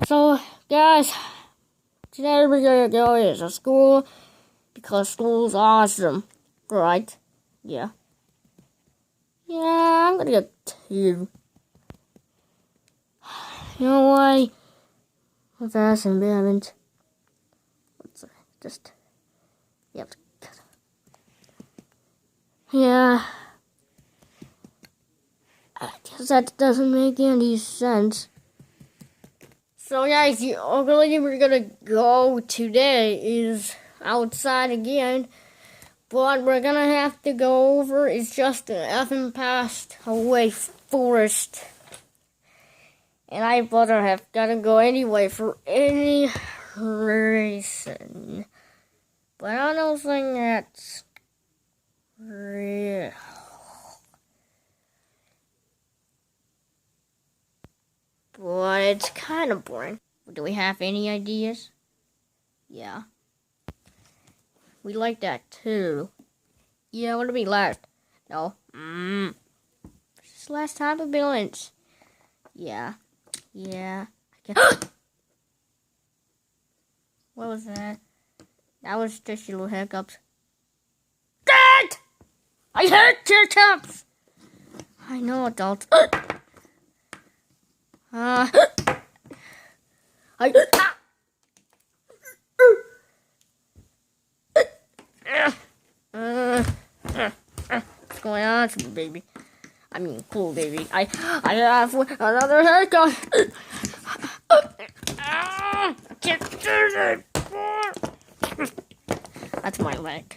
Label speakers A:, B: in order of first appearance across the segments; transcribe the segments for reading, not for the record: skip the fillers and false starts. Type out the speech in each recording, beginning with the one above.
A: So, guys, today we're gonna go to school because school's awesome, right? Yeah. Yeah, I'm gonna get two. You know why? What's that embarrassment? Let's just. Yep. Yeah. I guess that doesn't make any sense. So guys, the only we're gonna go today is outside again, but we're gonna have to go over is just an effing passed away forest. And I better have gotta go anyway for any reason. But I don't think that's real. But it's kind of boring. Do we have any ideas? Yeah. We like that too. Yeah, what do we last? No. This is last time of villains. Yeah. Yeah. What was that? That was just your little hiccups. Dad! I hate hiccups! I know, adults. What's going on, baby? I mean, cool, baby. I have another haircut. I can't do it. That's my leg.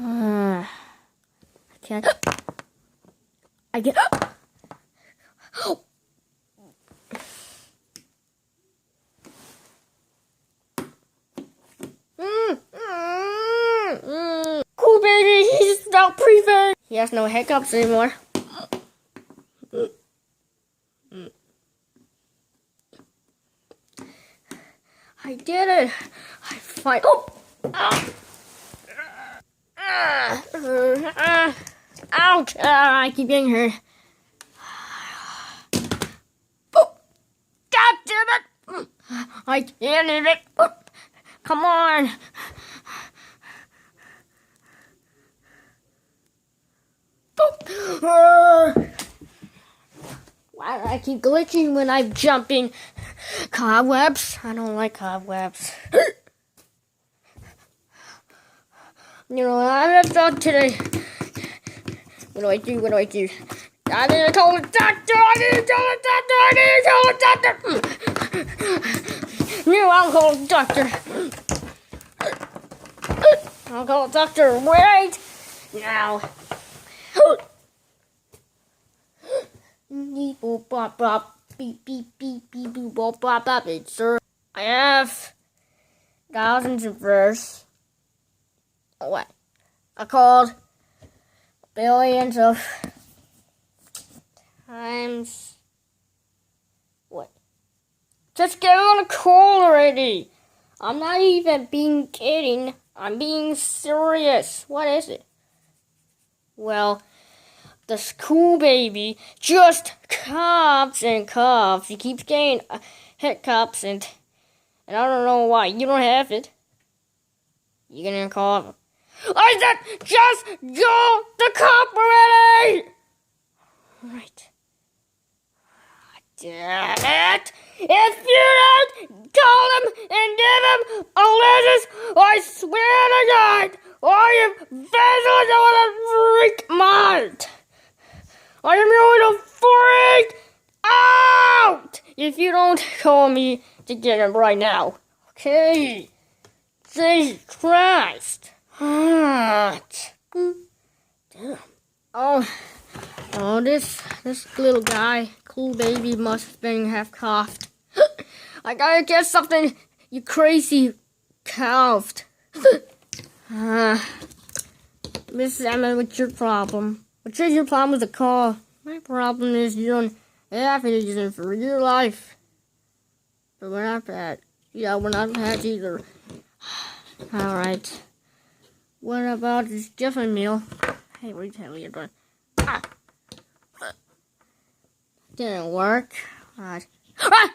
A: I can't. I get. Cool baby, he's not prefect. He has no hiccups anymore. I did it. I fight. Oh! Ouch! I keep getting hurt. Oh! God damn it! I can't eat it. Oh! Come on! Why do I keep glitching when I'm jumping? Cobwebs? I don't like cobwebs. You know, I'm a dog today. What do I do? What do I do? I need to call the doctor! I need to call the doctor! I need to call the doctor! No, I'll call the doctor. I'll call the doctor right now. Beep boop bop bop beep beep beep beep boop bop bop bop. It's sir. I have thousands of verse. What? I called billions of times. What? Just get on a call already. I'm not even being kidding. I'm being serious. What is it? Well, the school baby just coughs and coughs. He keeps getting hiccups and I don't know why. You don't have it. You gonna call him? I said just go the cop already! Right. Damn it! If you don't call him and give him a list, I swear to God, I am visually going to freak out. I am going to freak out if you don't call me to get him right now. Okay? Jesus Christ. Damn. Oh, this little guy, cool baby, must have coughed. I gotta get something, you crazy coughed. Miss Emma, what's your problem? What's your problem with the call? My problem is you don't have anything for your life. But we're not bad. Yeah, we're not bad either. Alright. What about this different meal? Hey, what are you doing? Ah! Didn't work. Right. Ah!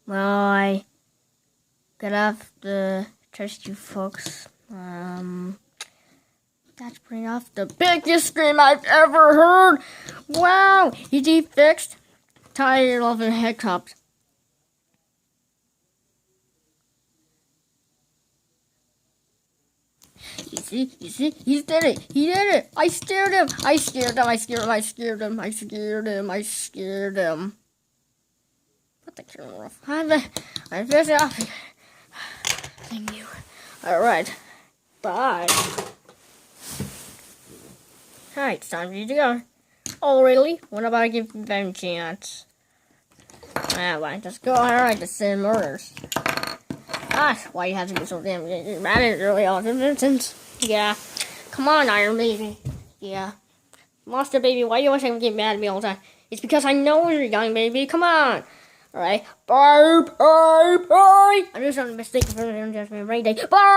A: Well, I got off to trust you folks. That's pretty off the biggest scream I've ever heard. Wow, easy fixed. Tired of the hiccups. You see, he did it. I scared him. I scared him. Put the camera off. I'm pissed off. Thank you. Alright. Bye. Alright, it's time for you to go. Oh, really? What about I give them a chance? Why? Just go. Alright, the same murders. Gosh, why you have to be so damn mad at early on, Vincent? Yeah. Come on, Iron Baby. Yeah. Monster Baby, why do you want to get mad at me all the time? It's because I know you're young, baby. Come on. Alright. Bye. I'm just on a mistake for just my rain day. Bye.